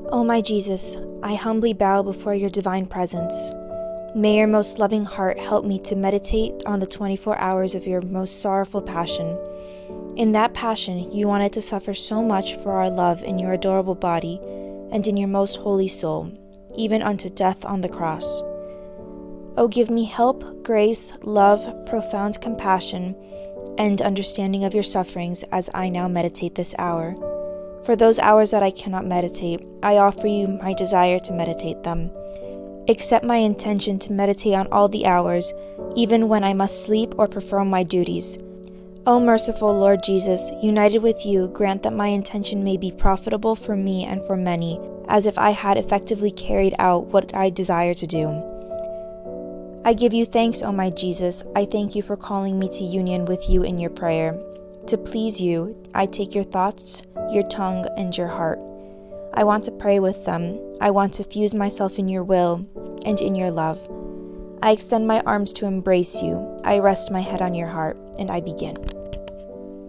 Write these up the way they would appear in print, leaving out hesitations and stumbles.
O my Jesus, I humbly bow before your divine presence. May your most loving heart help me to meditate on the 24 hours of your most sorrowful passion. In that passion, you wanted to suffer so much for our love in your adorable body and in your most holy soul, even unto death on the cross. O give me help, grace, love, profound compassion, and understanding of your sufferings as I now meditate this hour. For those hours that I cannot meditate, I offer you my desire to meditate them. Accept my intention to meditate on all the hours, even when I must sleep or perform my duties. O merciful Lord Jesus, united with you, grant that my intention may be profitable for me and for many, as if I had effectively carried out what I desire to do. I give you thanks, O my Jesus. I thank you for calling me to union with you in your prayer. To please you, I take your thoughts, your tongue, and your heart. I want to pray with them. I want to fuse myself in your will and in your love. I extend my arms to embrace you. I rest my head on your heart, and I begin.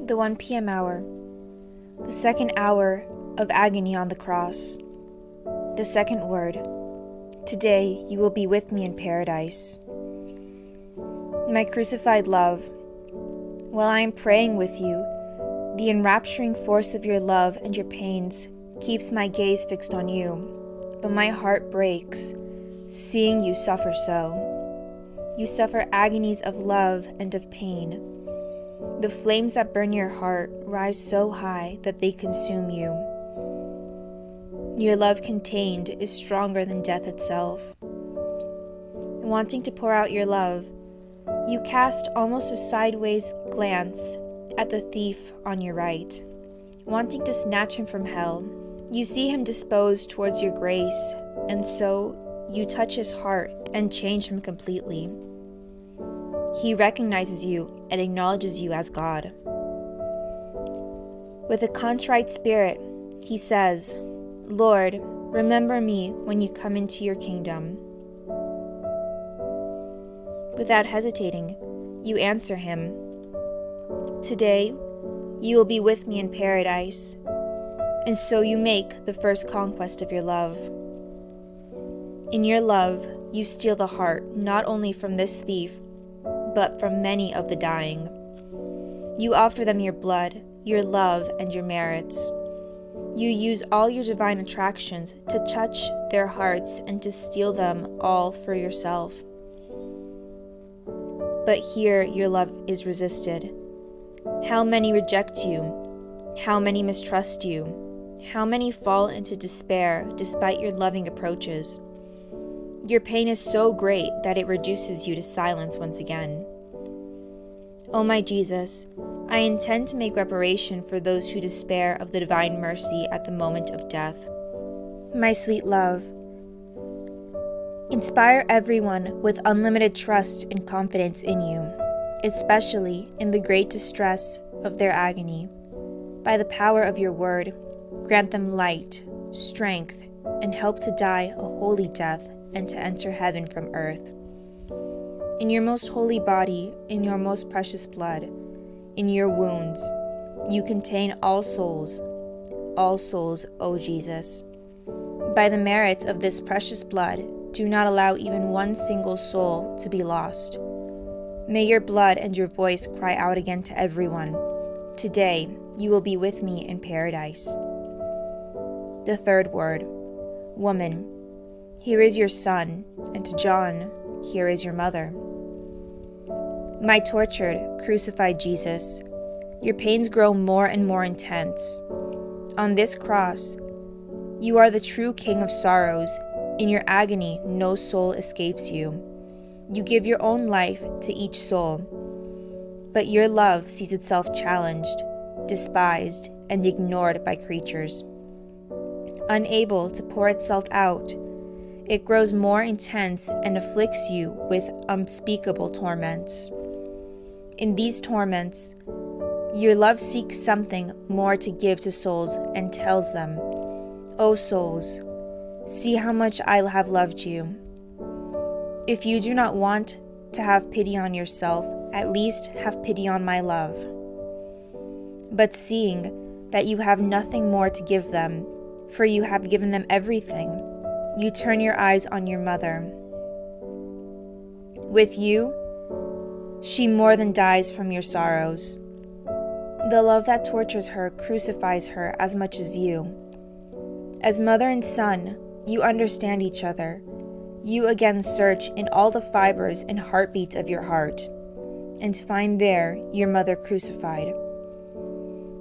The 1 p.m. hour. The second hour of agony on the cross. The second word. Today you will be with me in paradise. My crucified love, while I am praying with you, the enrapturing force of your love and your pains keeps my gaze fixed on you, but my heart breaks, seeing you suffer so. You suffer agonies of love and of pain. The flames that burn your heart rise so high that they consume you. Your love contained is stronger than death itself. Wanting to pour out your love, you cast almost a sideways glance at the thief on your right, wanting to snatch him from hell. You see him disposed towards your grace, and so you touch his heart and change him completely. He recognizes you and acknowledges you as God. With a contrite spirit, he says, "Lord, remember me when you come into your kingdom." Without hesitating, you answer him, "Today, you will be with me in paradise." And so you make the first conquest of your love. In your love, you steal the heart not only from this thief, but from many of the dying. You offer them your blood, your love, and your merits. You use all your divine attractions to touch their hearts and to steal them all for yourself. But here your love is resisted. How many reject you? How many mistrust you? How many fall into despair despite your loving approaches? Your pain is so great that it reduces you to silence once again. O my Jesus, I intend to make reparation for those who despair of the divine mercy at the moment of death. My sweet love, inspire everyone with unlimited trust and confidence in you, especially in the great distress of their agony. By the power of your word, grant them light, strength, and help to die a holy death and to enter heaven from earth. In your most holy body, in your most precious blood, in your wounds, you contain all souls, O Jesus. By the merits of this precious blood, do not allow even one single soul to be lost. May your blood and your voice cry out again to everyone. Today, you will be with me in paradise. The third word. Woman, here is your son, and to John, here is your mother. My tortured, crucified Jesus, your pains grow more and more intense. On this cross, you are the true King of sorrows. In your agony, no soul escapes you. You give your own life to each soul. But your love sees itself challenged, despised, and ignored by creatures. Unable to pour itself out, it grows more intense and afflicts you with unspeakable torments. In these torments, your love seeks something more to give to souls and tells them, "O souls, see how much I have loved you." If you do not want to have pity on yourself, at least have pity on my love. But seeing that you have nothing more to give them, for you have given them everything. You turn your eyes on your mother. With you, she more than dies from your sorrows. The love that tortures her crucifies her as much as you. As mother and son, you understand each other. You again search in all the fibers and heartbeats of your heart, and find there your mother crucified.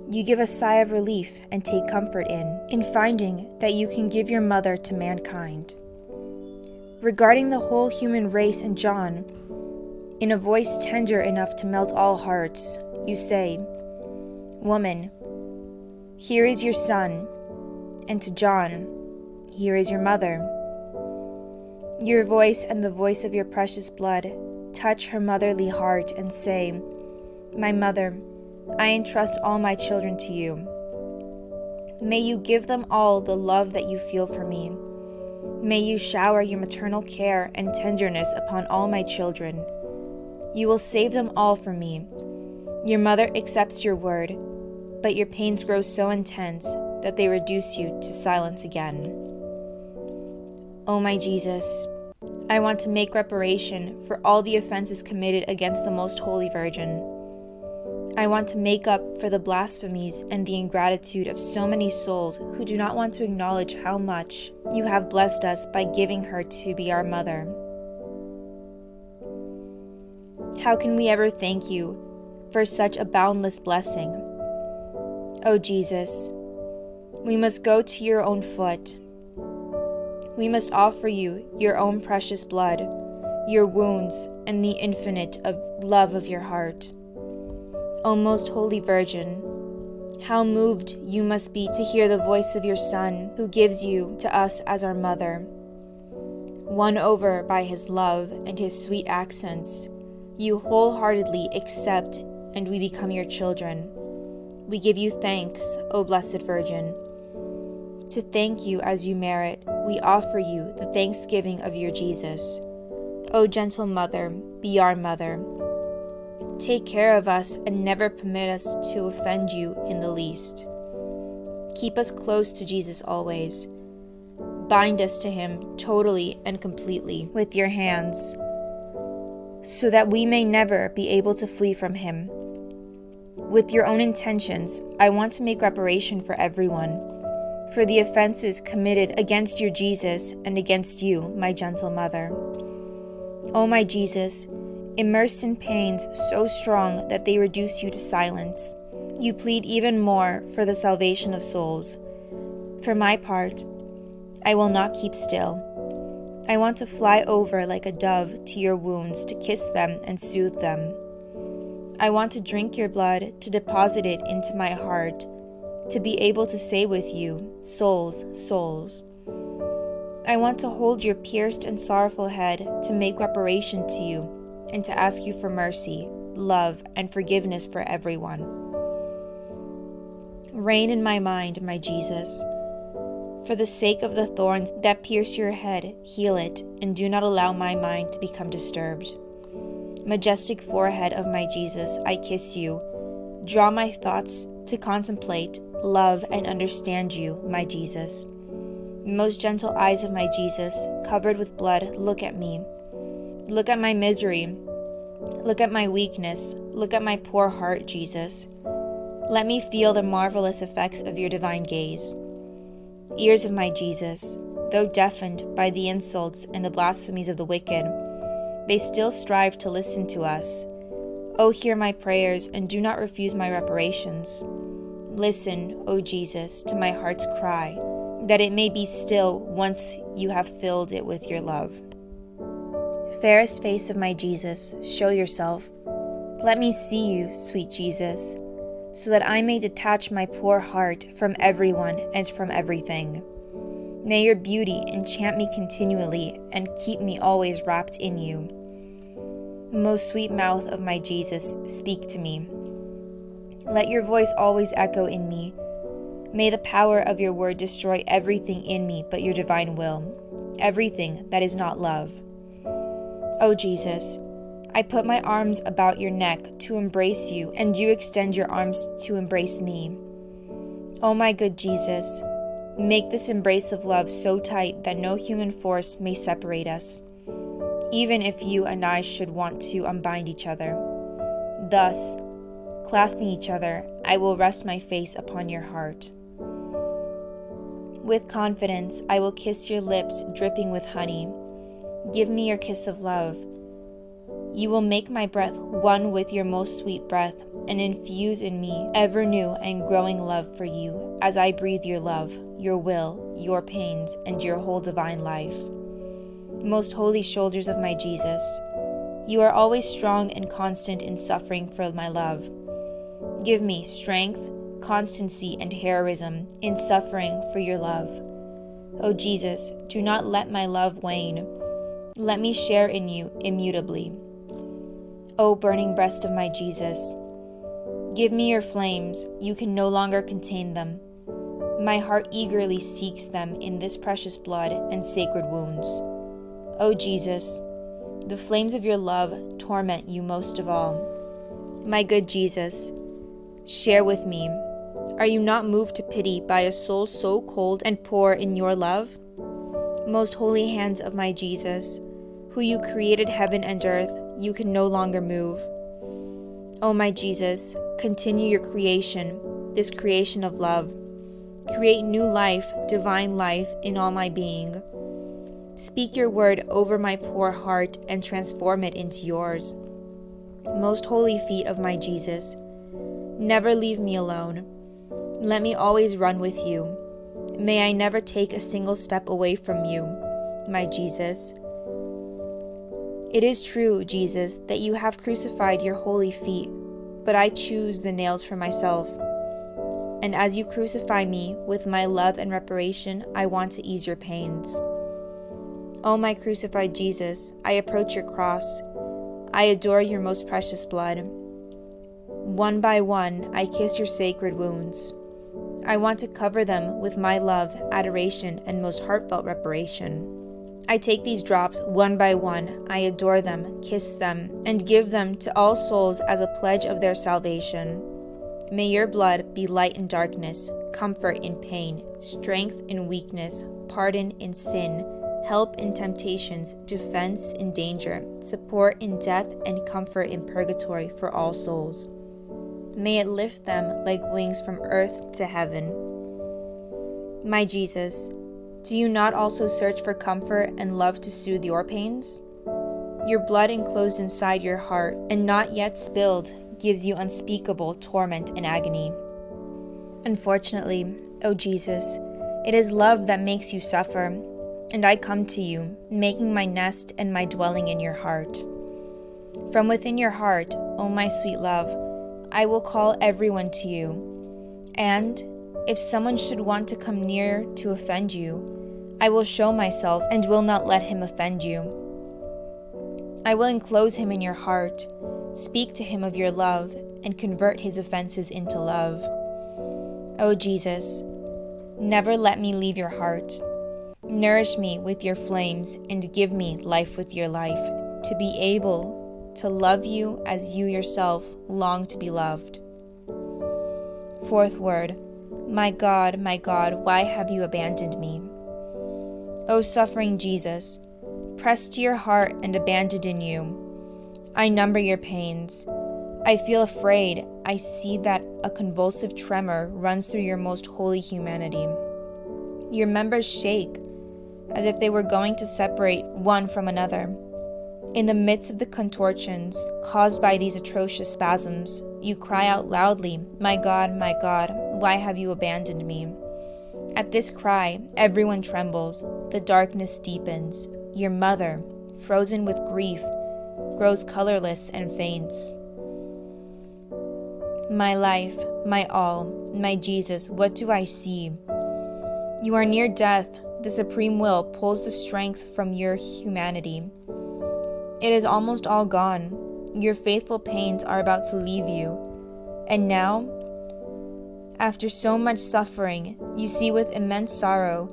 You give a sigh of relief and take comfort in finding that you can give your mother to mankind. Regarding the whole human race and John, in a voice tender enough to melt all hearts, you say, "Woman, here is your son," and to John, "Here is your mother." Your voice and the voice of your precious blood touch her motherly heart and say, "My mother, I entrust all my children to you. May you give them all the love that you feel for me. May you shower your maternal care and tenderness upon all my children. You will save them all for me. Your mother accepts your word, but your pains grow so intense that they reduce you to silence again. O my Jesus, I want to make reparation for all the offenses committed against the Most Holy Virgin. I want to make up for the blasphemies and the ingratitude of so many souls who do not want to acknowledge how much you have blessed us by giving her to be our mother. How can we ever thank you for such a boundless blessing? O Jesus, we must go to your own foot. We must offer you your own precious blood, your wounds, and the infinite love of your heart. O most holy Virgin, how moved you must be to hear the voice of your Son, who gives you to us as our mother. Won over by his love and his sweet accents, you wholeheartedly accept, and we become your children. We give you thanks, O Blessed Virgin. To thank you as you merit, we offer you the thanksgiving of your Jesus. O gentle Mother, be our mother. Take care of us and never permit us to offend you in the least. Keep us close to Jesus always. Bind us to him totally and completely with your hands, so that we may never be able to flee from him. With your own intentions, I want to make reparation for everyone, for the offenses committed against your Jesus and against you, my gentle mother. O my Jesus, immersed in pains so strong that they reduce you to silence, you plead even more for the salvation of souls. For my part, I will not keep still. I want to fly over like a dove to your wounds to kiss them and soothe them. I want to drink your blood, to deposit it into my heart, to be able to say with you, "Souls, souls." I want to hold your pierced and sorrowful head to make reparation to you, and to ask you for mercy, love, and forgiveness for everyone. Reign in my mind, my Jesus. For the sake of the thorns that pierce your head, heal it, and do not allow my mind to become disturbed. Majestic forehead of my Jesus, I kiss you. Draw my thoughts to contemplate, love, and understand you, my Jesus. Most gentle eyes of my Jesus, covered with blood, look at me. Look at my misery. Look at my weakness. Look at my poor heart, Jesus. Let me feel the marvelous effects of your divine gaze. Ears of my Jesus, though deafened by the insults and the blasphemies of the wicked, they still strive to listen to us. O hear my prayers and do not refuse my reparations. Listen, O Jesus, to my heart's cry, that it may be still once you have filled it with your love. Fairest face of my Jesus, show yourself. Let me see you, sweet Jesus, so that I may detach my poor heart from everyone and from everything. May your beauty enchant me continually and keep me always wrapped in you. Most sweet mouth of my Jesus, speak to me. Let your voice always echo in me. May the power of your word destroy everything in me but your divine will, everything that is not love. O Jesus, I put my arms about your neck to embrace you, and you extend your arms to embrace me. O my good Jesus, Make this embrace of love so tight that no human force may separate us, even if you and I should want to unbind each other. Thus, clasping each other, I will rest my face upon your heart. With confidence, I will kiss your lips dripping with honey. Give me your kiss of love. You will make my breath one with your most sweet breath and infuse in me ever new and growing love for you as I breathe your love, your will, your pains, and your whole divine life. Most holy shoulders of my Jesus, you are always strong and constant in suffering for my love. Give me strength, constancy, and heroism in suffering for your love. O Jesus, do not let my love wane. Let me share in you immutably. O burning breast of my Jesus, give me your flames, you can no longer contain them. My heart eagerly seeks them in this precious blood and sacred wounds. O Jesus, the flames of your love torment you most of all. My good Jesus, share with me. Are you not moved to pity by a soul so cold and poor in your love? Most holy hands of my Jesus, who you created heaven and earth, you can no longer move. O my Jesus, continue your creation, this creation of love. Create new life, divine life in all my being. Speak your word over my poor heart and transform it into yours. Most holy feet of my Jesus, never leave me alone. Let me always run with you. May I never take a single step away from you, my Jesus. It is true, Jesus, that you have crucified your holy feet, but I choose the nails for myself. And as you crucify me with my love and reparation, I want to ease your pains. O my crucified Jesus, I approach your cross. I adore your most precious blood. One by one, I kiss your sacred wounds. I want to cover them with my love, adoration, and most heartfelt reparation. I take these drops one by one, I adore them, kiss them, and give them to all souls as a pledge of their salvation. May your blood be light in darkness, comfort in pain, strength in weakness, pardon in sin, help in temptations, defense in danger, support in death, and comfort in purgatory for all souls. May it lift them like wings from earth to heaven. My Jesus, do you not also search for comfort and love to soothe your pains? Your blood enclosed inside your heart and not yet spilled gives you unspeakable torment and agony. Unfortunately, O Jesus, it is love that makes you suffer, and I come to you, making my nest and my dwelling in your heart. From within your heart, O my sweet love, I will call everyone to you, and if someone should want to come near to offend you, I will show myself and will not let him offend you. I will enclose him in your heart, speak to him of your love, and convert his offenses into love. O Jesus, never let me leave your heart. Nourish me with your flames and give me life with your life, to be able to love you as you yourself long to be loved. Fourth word, my God, why have you abandoned me? O suffering Jesus, pressed to your heart and abandoned in you, I number your pains. I feel afraid. I see that a convulsive tremor runs through your most holy humanity. Your members shake as if they were going to separate one from another. In the midst of the contortions caused by these atrocious spasms, you cry out loudly, my God, why have you abandoned me? At this cry, everyone trembles. The darkness deepens. Your mother, frozen with grief, grows colorless and faints. My life, my all, my Jesus, what do I see? You are near death. The supreme will pulls the strength from your humanity. It is almost all gone. Your faithful pains are about to leave you. And now, after so much suffering, you see with immense sorrow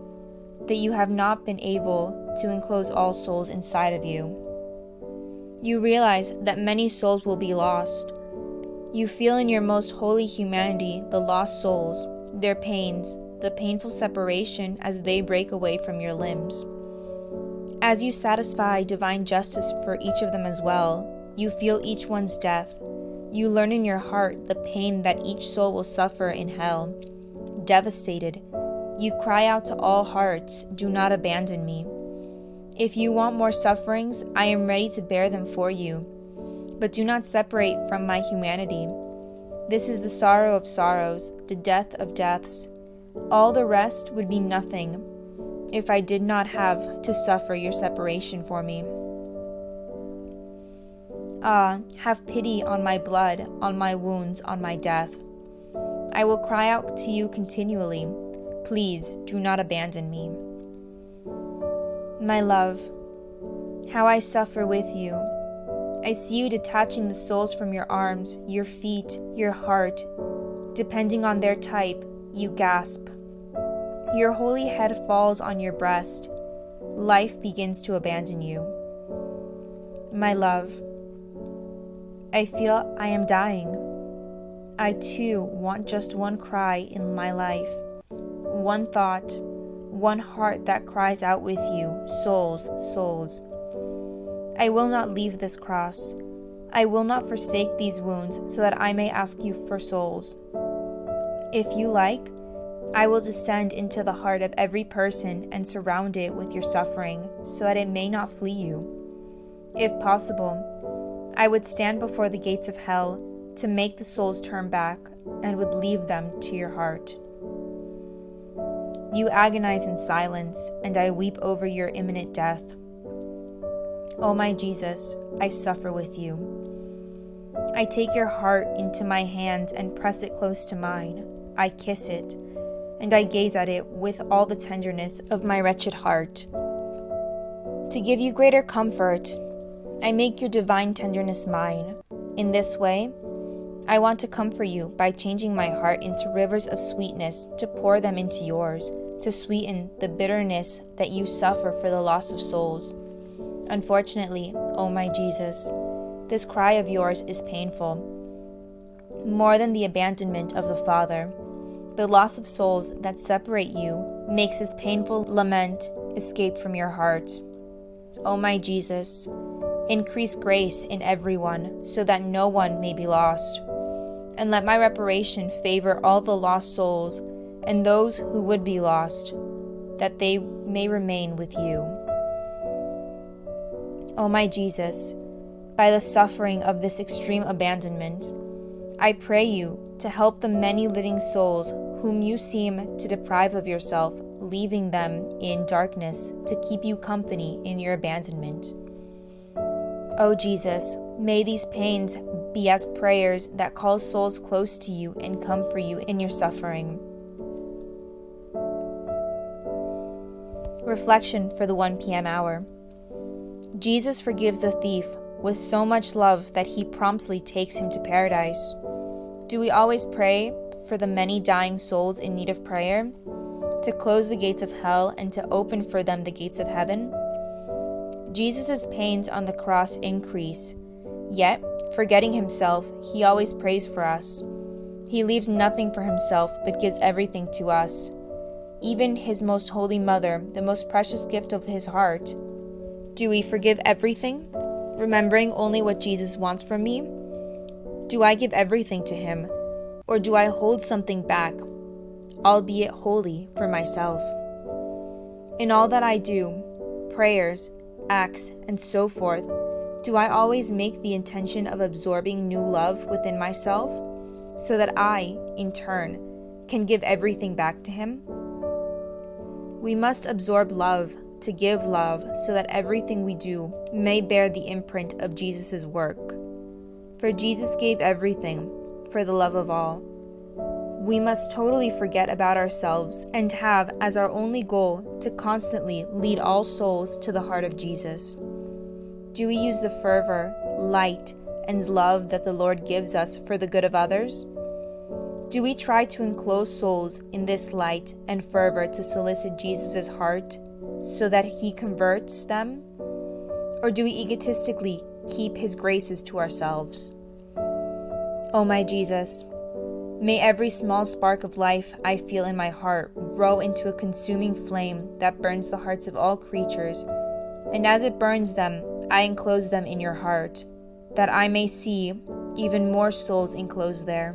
that you have not been able to enclose all souls inside of you. You realize that many souls will be lost. You feel in your most holy humanity the lost souls, their pains, the painful separation as they break away from your limbs. As you satisfy divine justice for each of them as well, you feel each one's death. You learn in your heart the pain that each soul will suffer in hell. Devastated, you cry out to all hearts, "Do not abandon me." If you want more sufferings, I am ready to bear them for you. But do not separate from my humanity. This is the sorrow of sorrows, the death of deaths. All the rest would be nothing if I did not have to suffer your separation for me. Ah, have pity on my blood, on my wounds, on my death. I will cry out to you continually. Please do not abandon me. My love, how I suffer with you. I see you detaching the souls from your arms, your feet, your heart. Depending on their type, you gasp. Your holy head falls on your breast. Life begins to abandon you. My love, I feel I am dying. I too want just one cry in my life, one thought, one heart that cries out with you, souls, souls. I will not leave this cross. I will not forsake these wounds so that I may ask you for souls. If you like, I will descend into the heart of every person and surround it with your suffering so that it may not flee you. If possible, I would stand before the gates of hell to make the souls turn back and would leave them to your heart. You agonize in silence, and I weep over your imminent death. O my Jesus, I suffer with you. I take your heart into my hands and press it close to mine. I kiss it, and I gaze at it with all the tenderness of my wretched heart. To give you greater comfort, I make your divine tenderness mine. In this way, I want to comfort you by changing my heart into rivers of sweetness to pour them into yours, to sweeten the bitterness that you suffer for the loss of souls. Unfortunately, O my Jesus, this cry of yours is painful. More than the abandonment of the Father, the loss of souls that separate you makes this painful lament escape from your heart. O my Jesus, increase grace in everyone so that no one may be lost. And let my reparation favor all the lost souls and those who would be lost, that they may remain with you. O my Jesus, by the suffering of this extreme abandonment, I pray you to help the many living souls whom you seem to deprive of yourself, leaving them in darkness to keep you company in your abandonment. O Jesus, may these pains be as prayers that call souls close to you and comfort you in your suffering. Reflection for the 1 p.m. hour. Jesus forgives the thief with so much love that he promptly takes him to paradise. Do we always pray for the many dying souls in need of prayer, to close the gates of hell and to open for them the gates of heaven? Jesus' pains on the cross increase, yet, forgetting himself, he always prays for us. He leaves nothing for himself but gives everything to us, even his most holy mother, the most precious gift of his heart. Do we forgive everything, remembering only what Jesus wants from me? Do I give everything to him, or do I hold something back, albeit wholly, for myself? In all that I do, prayers, acts, and so forth, do I always make the intention of absorbing new love within myself, so that I, in turn, can give everything back to him? We must absorb love to give love so that everything we do may bear the imprint of Jesus' work. For Jesus gave everything for the love of all. We must totally forget about ourselves and have as our only goal to constantly lead all souls to the heart of Jesus. Do we use the fervor, light, and love that the Lord gives us for the good of others? Do we try to enclose souls in this light and fervor to solicit Jesus' heart so that he converts them? Or do we egotistically keep his graces to ourselves? O my Jesus, May every small spark of life I feel in my heart grow into a consuming flame that burns the hearts of all creatures, and as it burns them, I enclose them in your heart, that I may see even more souls enclosed there.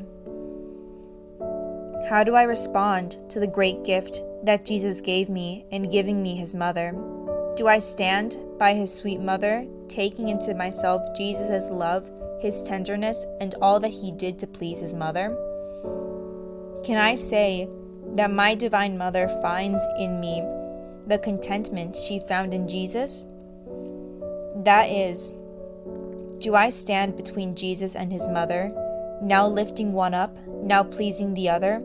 How do I respond to the great gift that Jesus gave me in giving me his mother? Do I stand by his sweet mother, taking into myself Jesus' love, his tenderness, and all that he did to please his mother? Can I say that my divine mother finds in me the contentment she found in Jesus? That is, do I stand between Jesus and his mother, now lifting one up, now pleasing the other,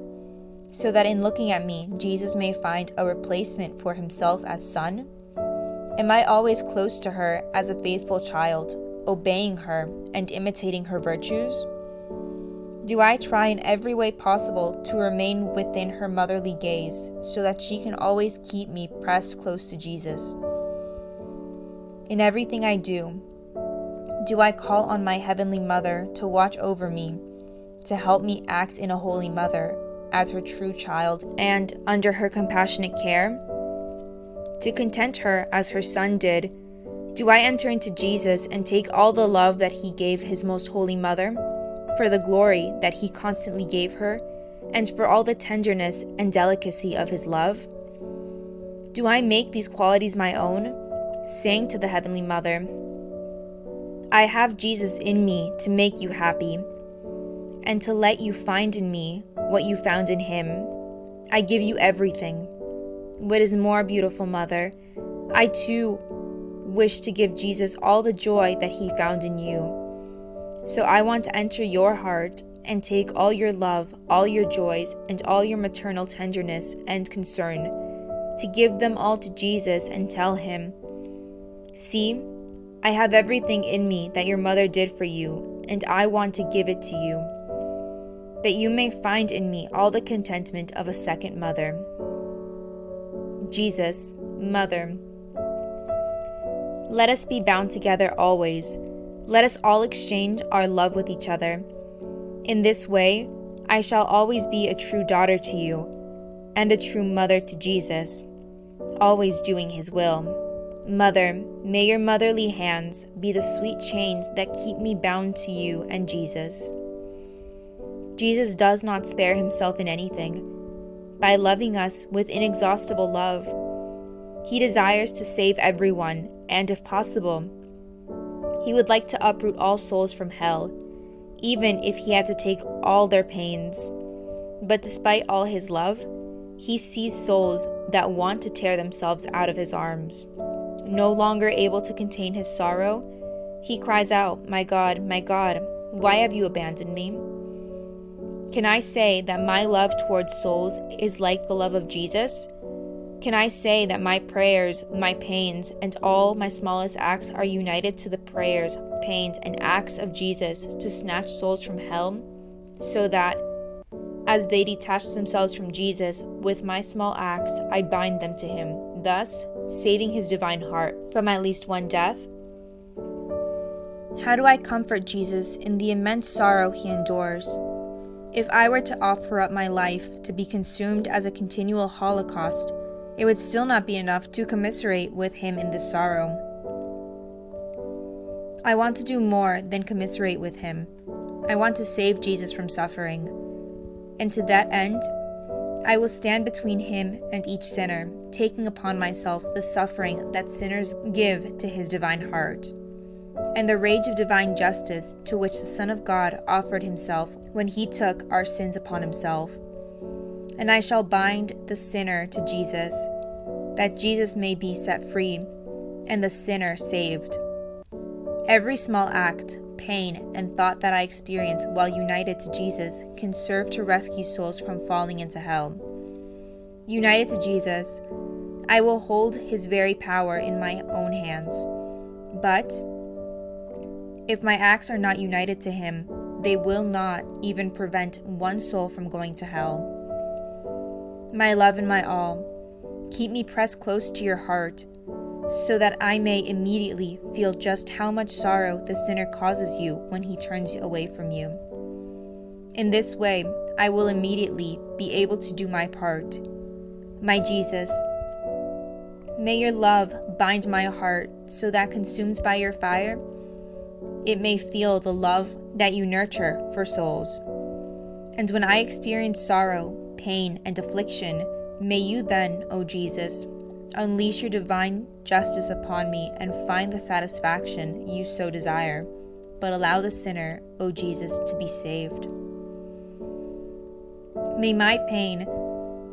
so that in looking at me, Jesus may find a replacement for himself as son? Am I always close to her as a faithful child, obeying her and imitating her virtues? Do I try in every way possible to remain within her motherly gaze so that she can always keep me pressed close to Jesus? In everything I do I call on my heavenly mother to watch over me, to help me act in a holy mother as her true child and under her compassionate care? To content her as her son did, do I enter into Jesus and take all the love that he gave his most holy mother, for the glory that he constantly gave her, and for all the tenderness and delicacy of his love? Do I make these qualities my own, saying to the Heavenly Mother, I have Jesus in me to make you happy, and to let you find in me what you found in him. I give you everything. What is more, beautiful mother, I too wish to give Jesus all the joy that he found in you. So I want to enter your heart and take all your love, all your joys, and all your maternal tenderness and concern, to give them all to Jesus and tell him, see, I have everything in me that your mother did for you, and I want to give it to you, that you may find in me all the contentment of a second mother. Jesus, Mother, let us be bound together always. Let us all exchange our love with each other. In this way, I shall always be a true daughter to you, and a true mother to Jesus, always doing his will. Mother, may your motherly hands be the sweet chains that keep me bound to you and Jesus. Jesus does not spare himself in anything. By loving us with inexhaustible love, he desires to save everyone, and if possible, he would like to uproot all souls from hell, even if he had to take all their pains. But despite all his love, he sees souls that want to tear themselves out of his arms. No longer able to contain his sorrow, he cries out, my God, why have you abandoned me? Can I say that my love towards souls is like the love of Jesus? Can I say that my prayers, my pains, and all my smallest acts are united to the prayers, pains, and acts of Jesus to snatch souls from hell, so that, as they detach themselves from Jesus, with my small acts I bind them to him, thus saving his divine heart from at least one death? How do I comfort Jesus in the immense sorrow he endures? If I were to offer up my life to be consumed as a continual holocaust, it would still not be enough to commiserate with him in this sorrow. I want to do more than commiserate with him. I want to save Jesus from suffering. And to that end, I will stand between him and each sinner, taking upon myself the suffering that sinners give to his divine heart, and the rage of divine justice to which the Son of God offered himself when he took our sins upon himself. And I shall bind the sinner to Jesus, that Jesus may be set free, and the sinner saved. Every small act, pain, and thought that I experience while united to Jesus can serve to rescue souls from falling into hell. United to Jesus, I will hold his very power in my own hands. But if my acts are not united to him, they will not even prevent one soul from going to hell. My love and my all, keep me pressed close to your heart, so that I may immediately feel just how much sorrow the sinner causes you when he turns away from you. In this way, I will immediately be able to do my part. My Jesus, may your love bind my heart so that consumed by your fire, it may feel the love that you nurture for souls. And when I experience sorrow, pain, and affliction, may you then, O Jesus, unleash your divine justice upon me and find the satisfaction you so desire, but allow the sinner, O Jesus, to be saved. May my pain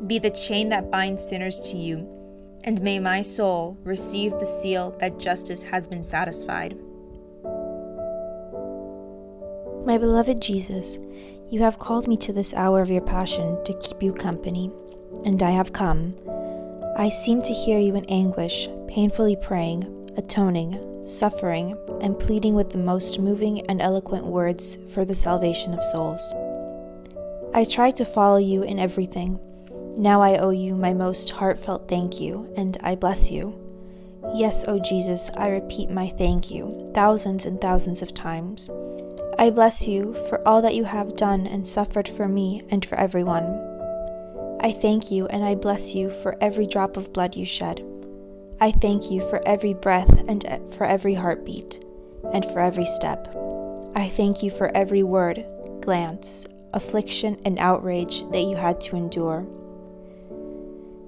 be the chain that binds sinners to you, and may my soul receive the seal that justice has been satisfied. My beloved Jesus, you have called me to this hour of your passion to keep you company, and I have come. I seem to hear you in anguish, painfully praying, atoning, suffering, and pleading with the most moving and eloquent words for the salvation of souls. I try to follow you in everything. Now I owe you my most heartfelt thank you, and I bless you. Yes, O Jesus, I repeat my thank you thousands and thousands of times. I bless you for all that you have done and suffered for me and for everyone. I thank you and I bless you for every drop of blood you shed. I thank you for every breath and for every heartbeat and for every step. I thank you for every word, glance, affliction, and outrage that you had to endure.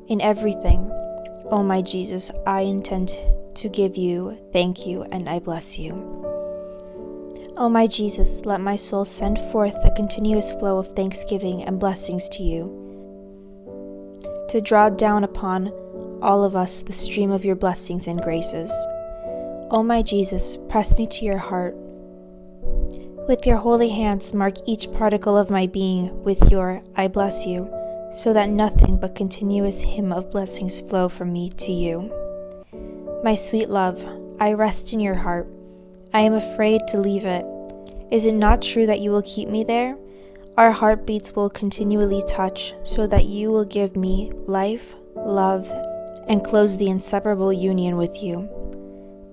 In everything, O my Jesus, I intend to give you thank you and I bless you. O my Jesus, let my soul send forth a continuous flow of thanksgiving and blessings to you, to draw down upon all of us the stream of your blessings and graces. O my Jesus, press me to your heart. With your holy hands, mark each particle of my being with your I bless you, so that nothing but continuous hymn of blessings flow from me to you. My sweet love, I rest in your heart. I am afraid to leave it. Is it not true that you will keep me there? Our heartbeats will continually touch, so that you will give me life, love, and close the inseparable union with you.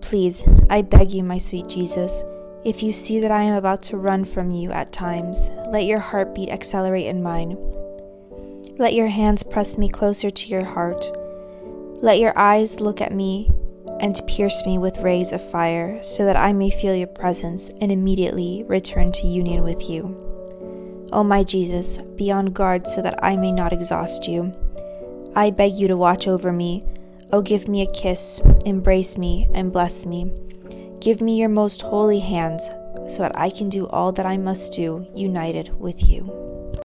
Please, I beg you, my sweet Jesus, if you see that I am about to run from you at times, let your heartbeat accelerate in mine. Let your hands press me closer to your heart. Let your eyes look at me and pierce me with rays of fire, so that I may feel your presence and immediately return to union with you. O my Jesus, be on guard so that I may not exhaust you. I beg you to watch over me. O give me a kiss, embrace me, and bless me. Give me your most holy hands, so that I can do all that I must do, united with you.